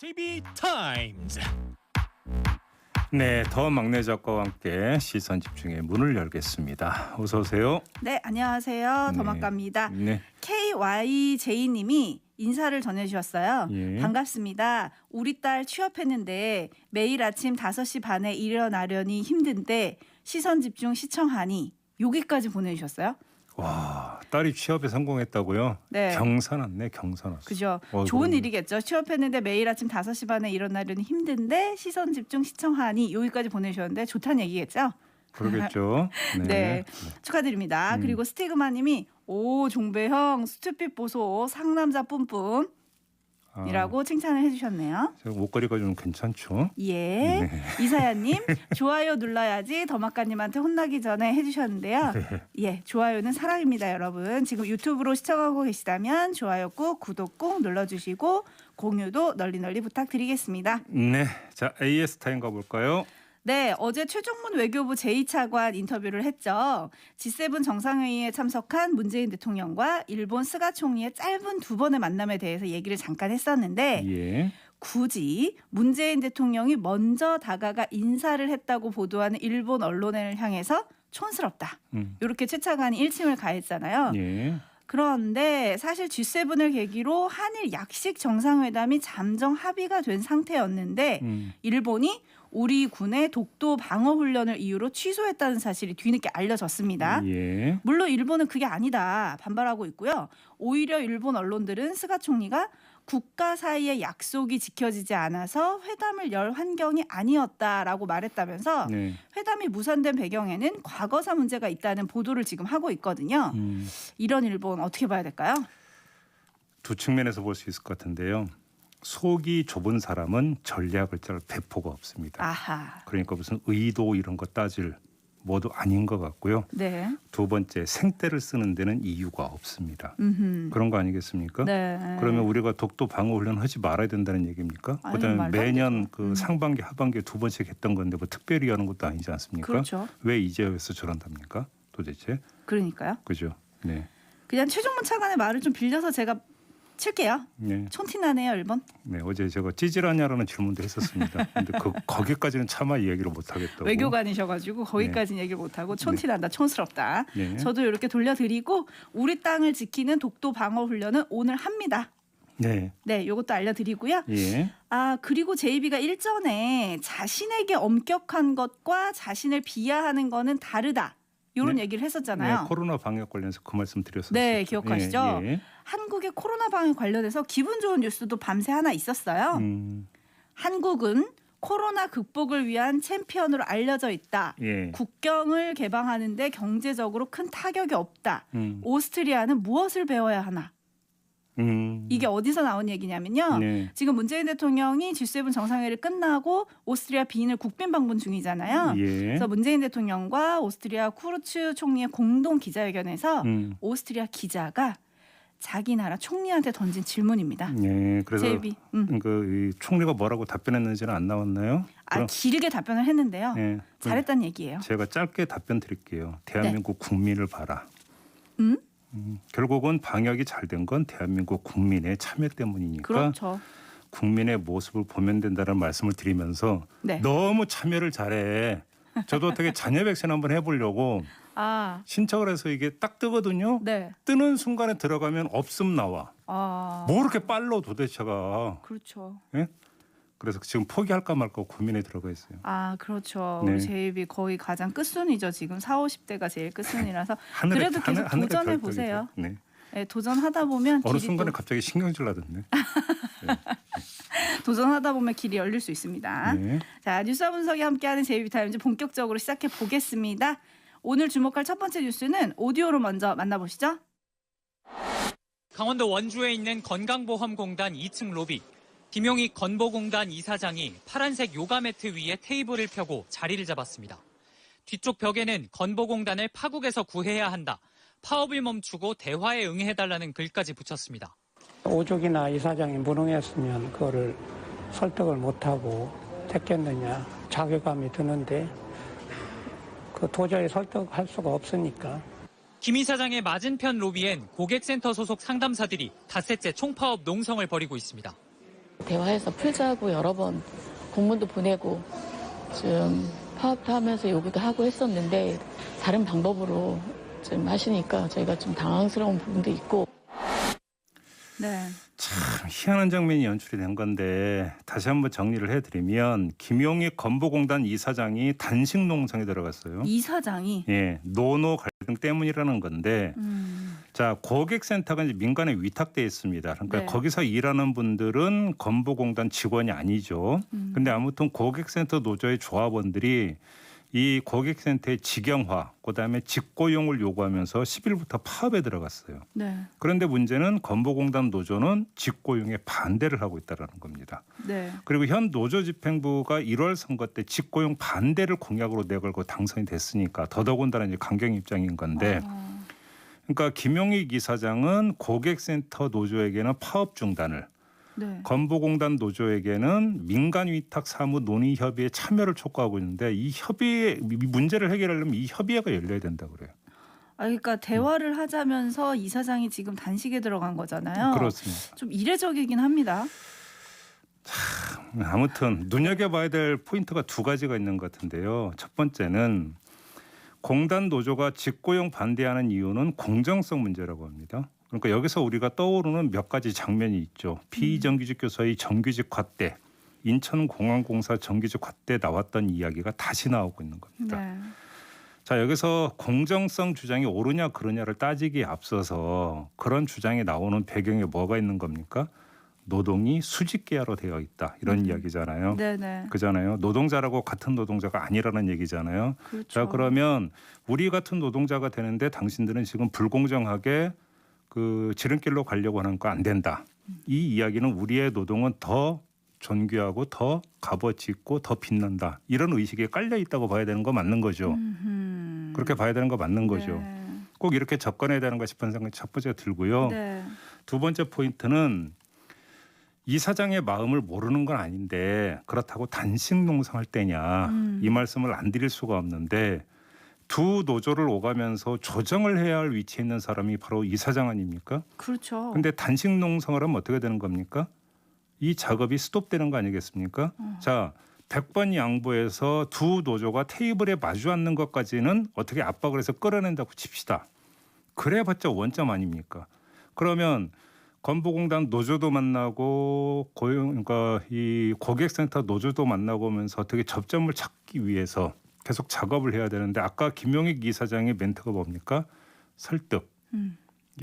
JB타임즈. 네, 더 막내 작가와 함께 시선 집중의 문을 열겠습니다. 어서 오세요. 네, 안녕하세요. 더막갑니다. 네. KYJ님이 인사를 전해주셨어요. 예. 반갑습니다. 우리 딸 취업했는데 매일 아침 5시 반에 일어나려니 힘든데 시선 집중 시청하니 여기까지 보내주셨어요. 와, 딸이 취업에 성공했다고요? 네. 경사났네, 경사났어. 그죠? 어이구. 좋은 일이겠죠. 취업했는데 매일 아침 5시 반에 일어나려니 힘든데 시선 집중 시청하니 여기까지 보내주셨는데 좋다는 얘기겠죠? 그러겠죠. 네. 축하드립니다. 그리고 스티그마님이 오 종배형 수트핏 보소 상남자 뿜뿜 이라고 칭찬을 해주셨네요. 목걸이가 좀 괜찮죠? 예. 네. 이사야님 좋아요 눌러야지 더mak가님한테 혼나기 전에 해주셨는데요. 네. 예, 좋아요는 사랑입니다, 여러분. 지금 유튜브로 시청하고 계시다면 좋아요 꾹 구독 꾹 눌러주시고 공유도 널리 부탁드리겠습니다. 네, 자 AS 타임 가볼까요? 네, 어제 최종문 외교부 제2차관 인터뷰를 했죠. G7 정상회의에 참석한 문재인 대통령과 일본 스가 총리의 짧은 2번의 만남에 대해서 얘기를 잠깐 했었는데 예. 굳이 문재인 대통령이 먼저 다가가 인사를 했다고 보도하는 일본 언론을 향해서 촌스럽다. 이렇게 최 차관이 일침을 가했잖아요. 예. 그런데 사실 G7을 계기로 한일 약식 정상회담이 잠정 합의가 된 상태였는데 일본이 우리 군의 독도 방어 훈련을 이유로 취소했다는 사실이 뒤늦게 알려졌습니다. 예. 물론 일본은 그게 아니다 반발하고 있고요. 오히려 일본 언론들은 스가 총리가 국가 사이의 약속이 지켜지지 않아서 회담을 열 환경이 아니었다라고 말했다면서 네. 회담이 무산된 배경에는 과거사 문제가 있다는 보도를 지금 하고 있거든요. 이런 일본 어떻게 봐야 될까요? 두 측면에서 볼 수 있을 것 같은데요. 속이 좁은 사람은 전략을 짤 배포가 없습니다. 아하. 그러니까 무슨 의도 이런 거 따질 모두 아닌 것 같고요. 네. 두 번째, 생떼를 쓰는 데는 이유가 없습니다. 음흠. 그런 거 아니겠습니까? 네. 그러면 우리가 독도 방어 훈련 하지 말아야 된다는 얘기입니까? 아니, 그다음에 말도 안 매년 되죠. 그 상반기 하반기에 2번씩 했던 건데 뭐 특별히 하는 것도 아니지 않습니까? 그렇죠. 왜 이제 와서 저런답니까? 도대체? 그러니까요. 그죠? 네. 그냥 최종문 차관의 말을 좀 빌려서 제가 칠게요. 네. 촌티나네요, 일본. 네, 어제 제가 찌질하냐라는 질문도 했었습니다. 근데 거기까지는 차마 얘기를 못 하겠다고. 외교관이셔가지고 거기까지는 얘기를 못하고 촌티난다, 촌스럽다. 네. 저도 이렇게 돌려드리고 우리 땅을 지키는 독도 방어 훈련은 오늘 합니다. 네. 네, 이것도 알려드리고요. 예. 아 그리고 JB가 일전에 자신에게 엄격한 것과 자신을 비하하는 거는 다르다. 이런 네. 얘기를 했었잖아요. 네, 코로나 방역 관련해서 그 말씀 드렸었죠. 네, 기억하시죠? 예, 예. 한국의 코로나 방역 관련해서 기분 좋은 뉴스도 밤새 하나 있었어요. 한국은 코로나 극복을 위한 챔피언으로 알려져 있다. 예. 국경을 개방하는데 경제적으로 큰 타격이 없다. 오스트리아는 무엇을 배워야 하나? 이게 어디서 나온 얘기냐면요. 네. 지금 문재인 대통령이 G7 정상회의를 끝나고 오스트리아 비인을 국빈 방문 중이잖아요. 예. 그래서 문재인 대통령과 오스트리아 쿠르츠 총리의 공동 기자회견에서 오스트리아 기자가 자기 나라 총리한테 던진 질문입니다. 네, 그래서 제이비. 이 총리가 뭐라고 답변했는지는 안 나왔나요? 아, 길게 답변을 했는데요. 네, 잘했다는 얘기예요. 제가 짧게 답변 드릴게요. 대한민국 국민을 봐라. 음? 결국은 방역이 잘 된 건 대한민국 국민의 참여 때문이니까 그렇죠. 국민의 모습을 보면 된다는 말씀을 드리면서 네. 너무 참여를 잘해. 저도 어떻게 잔여 백신 한번 해보려고 아, 신청을 해서 이게 딱 뜨거든요. 네. 뜨는 순간에 들어가면 없음 나와. 아, 뭐 이렇게 빨라 도대체가. 그렇죠. 예? 그래서 지금 포기할까 말까 고민에 들어가 있어요. 아, 그렇죠. 네. 우리 제이비 거의 가장 끝순이죠. 지금 40, 50대가 제일 끝순이라서 하늘에, 그래도 계속 하늘에 도전해 별떡이죠. 보세요. 네. 네, 도전하다 보면 어느 길이 순간에 또, 갑자기 신경질 나던데. 도전하다 보면 길이 열릴 수 있습니다. 네. 자, 뉴스와 분석이 함께하는 제이비 타임즈 본격적으로 시작해 보겠습니다. 오늘 주목할 첫 번째 뉴스는 오디오로 먼저 만나보시죠. 강원도 원주에 있는 건강보험공단 2층 로비. 김용익 건보공단 이사장이 파란색 요가 매트 위에 테이블을 펴고 자리를 잡았습니다. 뒤쪽 벽에는 건보공단을 파국에서 구해야 한다. 파업을 멈추고 대화에 응해달라는 글까지 붙였습니다. 오죽이나 이사장이 무능했으면 그거를 설득을 못하고 택했느냐 자괴감이 드는데 그 도저히 설득할 수가 없으니까. 김 이사장의 맞은편 로비엔 고객센터 소속 상담사들이 닷새째 총파업 농성을 벌이고 있습니다. 대화해서 풀자고 여러 번 공문도 보내고 좀 파업하면서 요구도 하고 했었는데 다른 방법으로 좀 하시니까 저희가 좀 당황스러운 부분도 있고. 네. 참 희한한 장면이 연출이 된 건데 다시 한번 정리를 해드리면 김용익 건보공단 이사장이 단식 농성에 들어갔어요. 이사장이 예, 노노 갈등 때문이라는 건데 자 고객센터가 이제 민간에 위탁돼 있습니다. 그러니까 네. 거기서 일하는 분들은 건보공단 직원이 아니죠. 근데 아무튼 고객센터 노조의 조합원들이 이 고객센터의 직영화, 그다음에 직고용을 요구하면서 10일부터 파업에 들어갔어요. 네. 그런데 문제는 건보공단 노조는 직고용에 반대를 하고 있다는 겁니다. 네. 그리고 현 노조집행부가 1월 선거 때 직고용 반대를 공약으로 내걸고 당선이 됐으니까 더더군다나 이제 강경 입장인 건데 그러니까 김용익 이사장은 고객센터 노조에게는 파업 중단을 네. 건보공단 노조에게는 민간 위탁 사무 논의 협의에 참여를 촉구하고 있는데 이 협의의 문제를 해결하려면 이 협의회가 열려야 된다고 그래요. 그러니까 대화를 하자면서 이사장이 지금 단식에 들어간 거잖아요. 그렇습니다. 좀 이례적이긴 합니다. 아무튼 눈여겨봐야 될 포인트가 두 가지가 있는 것 같은데요. 첫 번째는 공단 노조가 직고용 반대하는 이유는 공정성 문제라고 합니다. 그러니까 여기서 우리가 떠오르는 몇 가지 장면이 있죠. 비정규직 교사의 정규직 확대, 인천공항공사 정규직 확대 나왔던 이야기가 다시 나오고 있는 겁니다. 네. 자 여기서 공정성 주장이 옳으냐 그르냐를 따지기에 앞서서 그런 주장이 나오는 배경에 뭐가 있는 겁니까? 노동이 수직계열로 되어 있다 이런 이야기잖아요. 네네. 그잖아요. 노동자라고 같은 노동자가 아니라는 얘기잖아요. 그렇죠. 자 그러면 우리 같은 노동자가 되는데 당신들은 지금 불공정하게 그 지름길로 가려고 하는 거 안 된다. 이 이야기는 우리의 노동은 더 존귀하고 더 값어치 있고 더 빛난다. 이런 의식에 깔려 있다고 봐야 되는 거 맞는 거죠. 그렇게 봐야 되는 거 맞는 거죠. 네. 꼭 이렇게 접근해야 되는 거 싶은 생각이 첫 번째 들고요. 네. 두 번째 포인트는 이 사장의 마음을 모르는 건 아닌데 그렇다고 단식 농성할 때냐 이 말씀을 안 드릴 수가 없는데 두 노조를 오가면서 조정을 해야 할 위치에 있는 사람이 바로 이 사장 아닙니까? 그렇죠. 근데 단식 농성을 하면 어떻게 되는 겁니까? 이 작업이 스톱되는 거 아니겠습니까? 자, 100번 양보해서 두 노조가 테이블에 마주 앉는 것까지는 어떻게 압박을 해서 끌어낸다고 칩시다. 그래봤자 원점 아닙니까? 그러면 건보공단 노조도 만나고 그러니까 이 고객센터 노조도 만나고 오면서 어떻게 접점을 찾기 위해서 계속 작업을 해야 되는데 아까 김용익 이사장의 멘트가 뭡니까? 설득.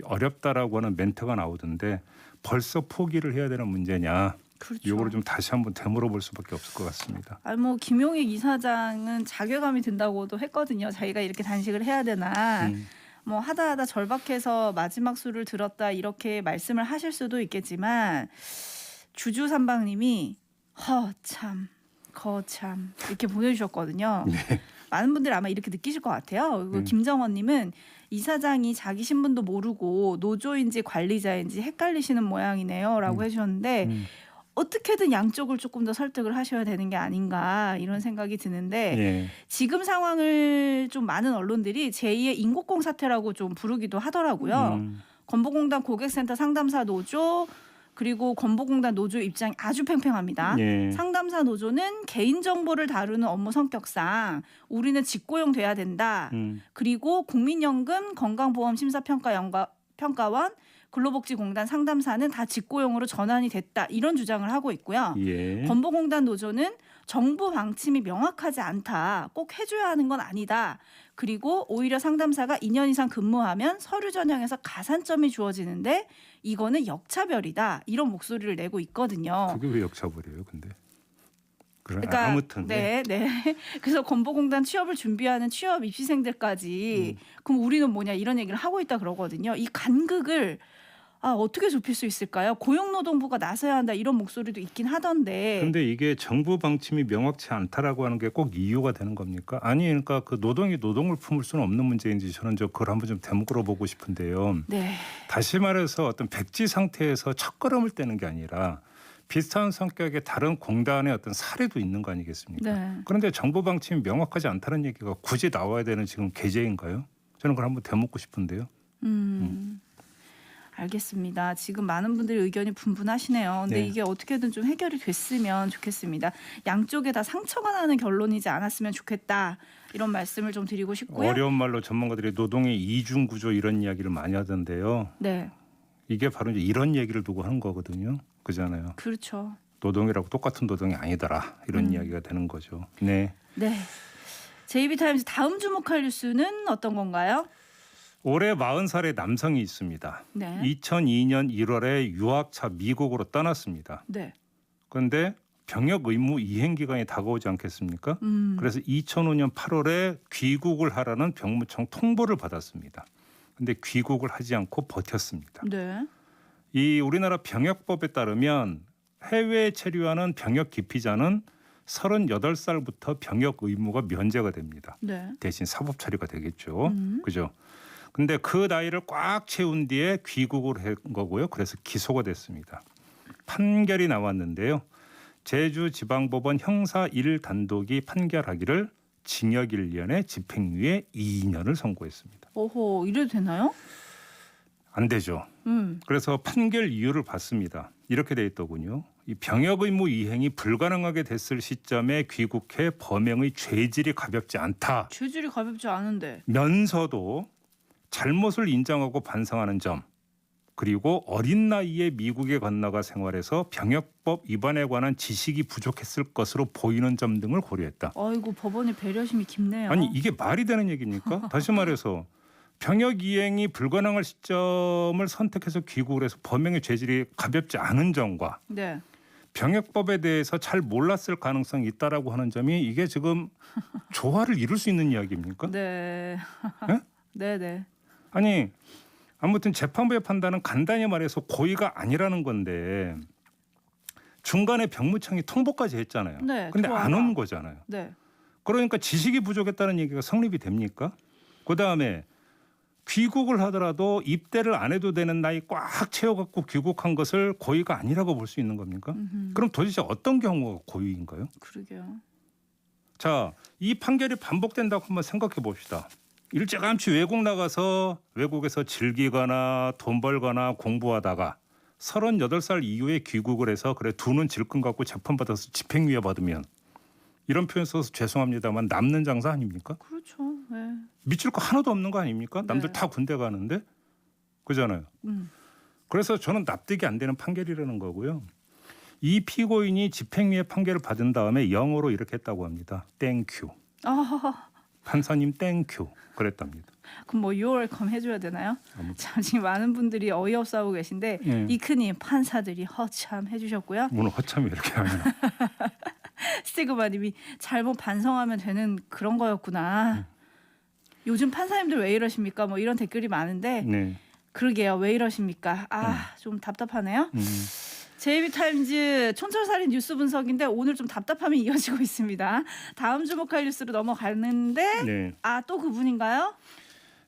어렵다라고 하는 멘트가 나오던데 벌써 포기를 해야 되는 문제냐. 그렇죠. 이거를 좀 다시 한번 되물어볼 수밖에 없을 것 같습니다. 뭐 김용익 이사장은 자괴감이 든다고도 했거든요. 자기가 이렇게 단식을 해야 되나. 뭐 하다 절박해서 마지막 수를 들었다 이렇게 말씀을 하실 수도 있겠지만 주주삼방님이 허참 거참 이렇게 보내주셨거든요. 네. 많은 분들이 아마 이렇게 느끼실 것 같아요. 그리고 김정원님은 이사장이 자기 신분도 모르고 노조인지 관리자인지 헷갈리시는 모양이네요라고 해주셨는데 어떻게든 양쪽을 조금 더 설득을 하셔야 되는 게 아닌가 이런 생각이 드는데 예. 지금 상황을 좀 많은 언론들이 제2의 인곡공 사태라고 좀 부르기도 하더라고요. 건보공단 고객센터 상담사 노조 그리고 건보공단 노조 입장이 아주 팽팽합니다. 예. 상담사 노조는 개인정보를 다루는 업무 성격상 우리는 직고용 돼야 된다. 그리고 국민연금 건강보험심사평가원 근로복지공단 상담사는 다 직고용으로 전환이 됐다. 이런 주장을 하고 있고요. 예. 건보공단 노조는 정부 방침이 명확하지 않다. 꼭 해줘야 하는 건 아니다. 그리고 오히려 상담사가 2년 이상 근무하면 서류 전형에서 가산점이 주어지는데 이거는 역차별이다. 이런 목소리를 내고 있거든요. 그게 왜 역차별이에요, 근데? 그러니까 아무튼 네. 그래서 건보공단 취업을 준비하는 취업 입시생들까지 그럼 우리는 뭐냐 이런 얘기를 하고 있다 그러거든요. 이 간극을 어떻게 좁힐 수 있을까요? 고용노동부가 나서야 한다 이런 목소리도 있긴 하던데. 근데 이게 정부 방침이 명확치 않다라고 하는 게 꼭 이유가 되는 겁니까? 아니 그러니까 그 노동이 노동을 품을 수는 없는 문제인지 저는 그걸 한번 좀 되물어 보고 싶은데요. 네. 다시 말해서 어떤 백지 상태에서 첫걸음을 떼는 게 아니라 비슷한 성격의 다른 공단의 어떤 사례도 있는 거 아니겠습니까? 네. 그런데 정부 방침이 명확하지 않다는 얘기가 굳이 나와야 되는 지금 계제인가요? 저는 그걸 한번 되묻고 싶은데요. 알겠습니다. 지금 많은 분들이 의견이 분분하시네요. 근데 네. 이게 어떻게든 좀 해결이 됐으면 좋겠습니다. 양쪽에 다 상처가 나는 결론이지 않았으면 좋겠다. 이런 말씀을 좀 드리고 싶고요. 어려운 말로 전문가들이 노동의 이중 구조 이런 이야기를 많이 하던데요. 네, 이게 바로 이제 이런 얘기를 두고 하는 거거든요. 그잖아요. 그렇죠. 노동이라고 똑같은 노동이 아니더라. 이런 이야기가 되는 거죠. 네. 네. JB타임즈 다음 주목할 뉴스는 어떤 건가요? 올해 40살의 남성이 있습니다. 네. 2002년 1월에 유학차 미국으로 떠났습니다. 네. 그런데 병역 의무 이행 기간이 다가오지 않겠습니까? 그래서 2005년 8월에 귀국을 하라는 병무청 통보를 받았습니다. 근데 귀국을 하지 않고 버텼습니다. 네. 이 우리나라 병역법에 따르면 해외에 체류하는 병역 기피자는 38살부터 병역 의무가 면제가 됩니다. 네. 대신 사법 처리가 되겠죠. 그죠? 근데 그 나이를 꽉 채운 뒤에 귀국을 한 거고요. 그래서 기소가 됐습니다. 판결이 나왔는데요. 제주지방법원 형사 1단독이 판결하기를 징역 1년에 집행유예 2년을 선고했습니다. 오호, 이래도 되나요? 안 되죠. 그래서 판결 이유를 봤습니다. 이렇게 돼 있더군요. 이 병역 의무 이행이 불가능하게 됐을 시점에 귀국해 범행의 죄질이 가볍지 않다. 죄질이 가볍지 않은데. 면서도 잘못을 인정하고 반성하는 점, 그리고 어린 나이에 미국에 건너가 생활해서 병역법 위반에 관한 지식이 부족했을 것으로 보이는 점 등을 고려했다. 아이고, 법원의 배려심이 깊네요. 아니 이게 말이 되는 얘기입니까? 다시 말해서 병역 이행이 불가능할 시점을 선택해서 귀국을 해서 범행의 죄질이 가볍지 않은 점과 네. 병역법에 대해서 잘 몰랐을 가능성이 있다라고 하는 점이 이게 지금 조화를 이룰 수 있는 이야기입니까? 네. 네? 네네. 아니 아무튼 재판부의 판단은 간단히 말해서 고의가 아니라는 건데 중간에 병무청이 통보까지 했잖아요. 네, 근데 안 좋아요. 온 거잖아요. 네. 그러니까 지식이 부족했다는 얘기가 성립이 됩니까? 그다음에 귀국을 하더라도 입대를 안 해도 되는 나이 꽉 채워갖고 귀국한 것을 고의가 아니라고 볼 수 있는 겁니까? 그럼 도대체 어떤 경우가 고의인가요? 그러게요. 자, 이 판결이 반복된다고 한번 생각해 봅시다. 일찌감치 외국 나가서 외국에서 즐기거나 돈 벌거나 공부하다가 38살 이후에 귀국을 해서 그래 두 눈 질끈 갖고 재판받아서 집행유예 받으면 이런 표현 써서 죄송합니다만 남는 장사 아닙니까? 그렇죠. 네. 미칠 거 하나도 없는 거 아닙니까? 남들 네. 다 군대 가는데 그잖아요. 그래서 저는 납득이 안 되는 판결이라는 거고요. 이 피고인이 집행유예 판결을 받은 다음에 영어로 이렇게 했다고 합니다. 땡큐. 아, 판사님 땡큐 그랬답니다. 그럼 뭐 유월컴 해줘야 되나요? 참 지금 많은 분들이 어이없어하고 계신데 예. 이크님 판사들이 허참 해주셨고요. 오늘 허참이 이렇게 하면 스티그마님이 잘못 반성하면 되는 그런 거였구나. 요즘 판사님들 왜 이러십니까? 뭐 이런 댓글이 많은데 네. 그러게요. 왜 이러십니까? 좀 답답하네요. JB타임즈 촌철살인 뉴스 분석인데 오늘 좀 답답함이 이어지고 있습니다. 다음 주목할 뉴스로 넘어가는데 네. 또 그분인가요?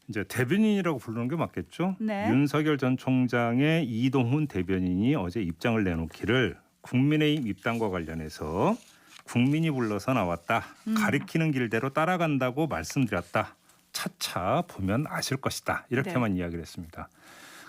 이제 대변인이라고 부르는 게 맞겠죠? 네. 윤석열 전 총장의 이동훈 대변인이 어제 입장을 내놓기를 국민의힘 입당과 관련해서 국민이 불러서 나왔다. 가리키는 길대로 따라간다고 말씀드렸다. 차차 보면 아실 것이다. 이렇게만 이야기를 했습니다.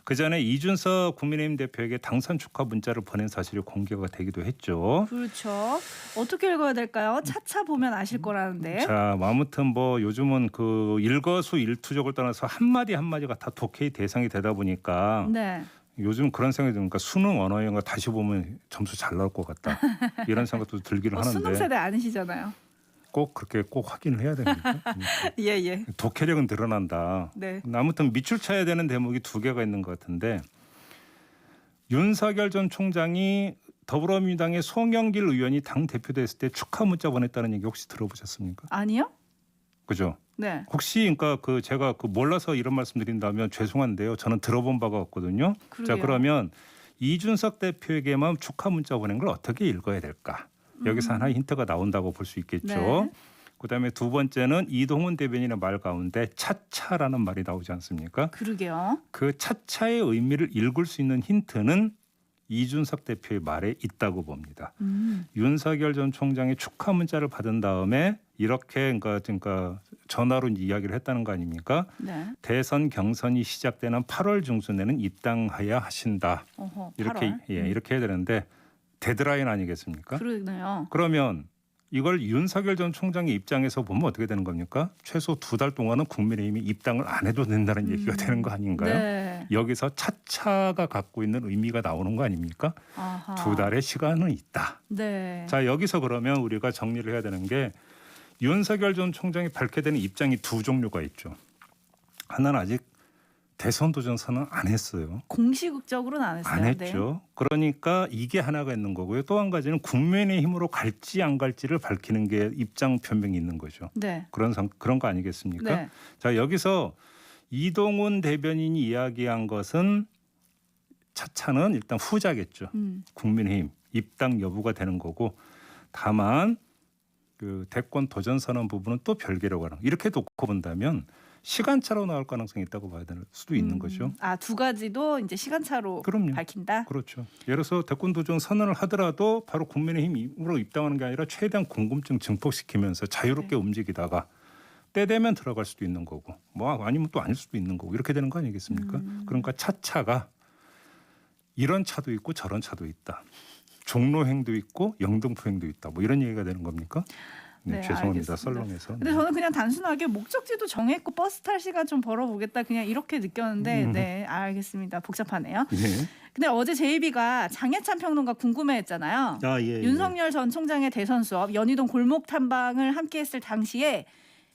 그전에 이준석 국민의힘 대표에게 당선 축하 문자를 보낸 사실이 공개가 되기도 했죠. 그렇죠. 어떻게 읽어야 될까요? 차차 보면 아실 거라는데. 자, 아무튼 뭐 요즘은 그 일거수일투족을 떠나서 한마디 한마디가 다 독해의 대상이 되다 보니까 네. 요즘 그런 생각이 드니까 수능 언어영어 다시 보면 점수 잘 나올 것 같다. 이런 생각도 들기는 하는데 수능 세대 아니시잖아요. 꼭 그렇게 꼭 확인을 해야 됩니까? 예. 독해력은 드러난다. 네. 아무튼 밑줄 쳐야 되는 대목이 두 개가 있는 것 같은데 윤석열 전 총장이 더불어민주당의 송영길 의원이 당 대표 됐을 때 축하 문자 보냈다는 얘기 혹시 들어보셨습니까? 아니요? 그죠? 네. 혹시 그러니까 그 제가 그 몰라서 이런 말씀드린다면 죄송한데요. 저는 들어본 바가 없거든요. 그러게요. 자, 그러면 이준석 대표에게만 축하 문자 보낸 걸 어떻게 읽어야 될까? 여기서 하나의 힌트가 나온다고 볼 수 있겠죠. 네. 그다음에 두 번째는 이동훈 대변인의 말 가운데 차차라는 말이 나오지 않습니까? 그러게요. 그 차차의 의미를 읽을 수 있는 힌트는 이준석 대표의 말에 있다고 봅니다. 윤석열 전 총장의 축하 문자를 받은 다음에 이렇게 그러니까 전화로 이야기를 했다는 거 아닙니까? 네. 대선 경선이 시작되는 8월 중순에는 입당해야 하신다. 어허, 이렇게 8월. 이렇게 해야 되는데 데드라인 아니겠습니까? 그러네요. 그러면 이걸 윤석열 전 총장의 입장에서 보면 어떻게 되는 겁니까? 최소 2달 동안은 국민의힘이 입당을 안 해도 된다는 얘기가 되는 거 아닌가요? 네. 여기서 차차가 갖고 있는 의미가 나오는 거 아닙니까? 아하. 2달의 시간은 있다. 네. 자, 여기서 그러면 우리가 정리를 해야 되는 게 윤석열 전 총장이 밝게 되는 입장이 두 종류가 있죠. 하나는 아직 대선 도전 선언 안 했어요. 공식적으로는 안 했어요. 안 했죠. 그러니까 이게 하나가 있는 거고요. 또 한 가지는 국민의힘으로 갈지 안 갈지를 밝히는 게 입장 변명이 있는 거죠. 네. 그런 거 아니겠습니까? 네. 자, 여기서 이동훈 대변인이 이야기한 것은 차차는 일단 후자겠죠. 국민의힘 입당 여부가 되는 거고, 다만 그 대권 도전 선언 부분은 또 별개로 가는. 이렇게 놓고 본다면 시간차로 나올 가능성이 있다고 봐야 될 수도 있는 거죠. 아, 두 가지도 이제 시간차로 그럼요. 밝힌다. 그렇죠. 예를 들어서 대권 도전 선언을 하더라도 바로 국민의힘으로 입당하는 게 아니라 최대한 궁금증 증폭시키면서 자유롭게 움직이다가 때 되면 들어갈 수도 있는 거고, 뭐 아니면 또 아닐 수도 있는 거고, 이렇게 되는 거 아니겠습니까? 그러니까 차차가 이런 차도 있고 저런 차도 있다. 종로행도 있고 영등포행도 있다. 뭐 이런 얘기가 되는 겁니까? 네, 네, 죄송합니다. 알겠습니다. 썰렁해서. 근데 저는 그냥 단순하게 목적지도 정했고 버스 탈 시간 좀 벌어보겠다 그냥 이렇게 느꼈는데 네, 알겠습니다. 복잡하네요. 네. 근데 어제 제이비가 장해찬 평론가 궁금해했잖아요. 아, 예, 윤석열 전 총장의 대선 수업 연희동 골목 탐방을 함께했을 당시에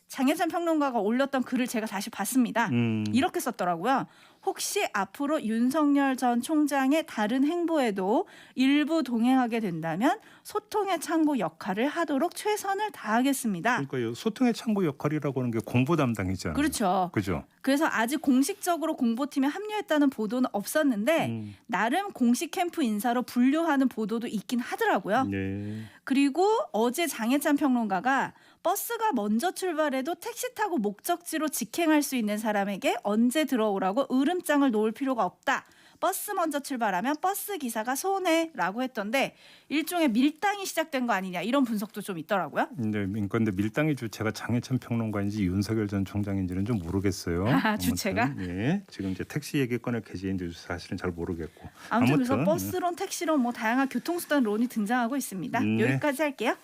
장해찬 평론가가 올렸던 글을 제가 다시 봤습니다. 이렇게 썼더라고요. 혹시 앞으로 윤석열 전 총장의 다른 행보에도 일부 동행하게 된다면 소통의 창구 역할을 하도록 최선을 다하겠습니다. 그러니까 소통의 창구 역할이라고 하는 게 공보 담당이잖아요. 그렇죠. 그죠. 그래서 아직 공식적으로 공보팀에 합류했다는 보도는 없었는데 나름 공식 캠프 인사로 분류하는 보도도 있긴 하더라고요. 네. 그리고 어제 장해찬 평론가가 버스가 먼저 출발해도 택시 타고 목적지로 직행할 수 있는 사람에게 언제 들어오라고 으름장을 놓을 필요가 없다. 버스 먼저 출발하면 버스 기사가 손해라고 했던데 일종의 밀당이 시작된 거 아니냐 이런 분석도 좀 있더라고요. 네, 그런데 밀당의 주체가 장해찬 평론가인지 윤석열 전 총장인지는 좀 모르겠어요. 아, 주체가? 예, 지금 이제 택시 얘기 꺼낼 계지인지 사실은 잘 모르겠고. 아무튼 그래서 버스론, 택시론 뭐 다양한 교통수단론이 등장하고 있습니다. 네. 여기까지 할게요.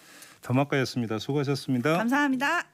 더마카였습니다. 수고하셨습니다. 감사합니다.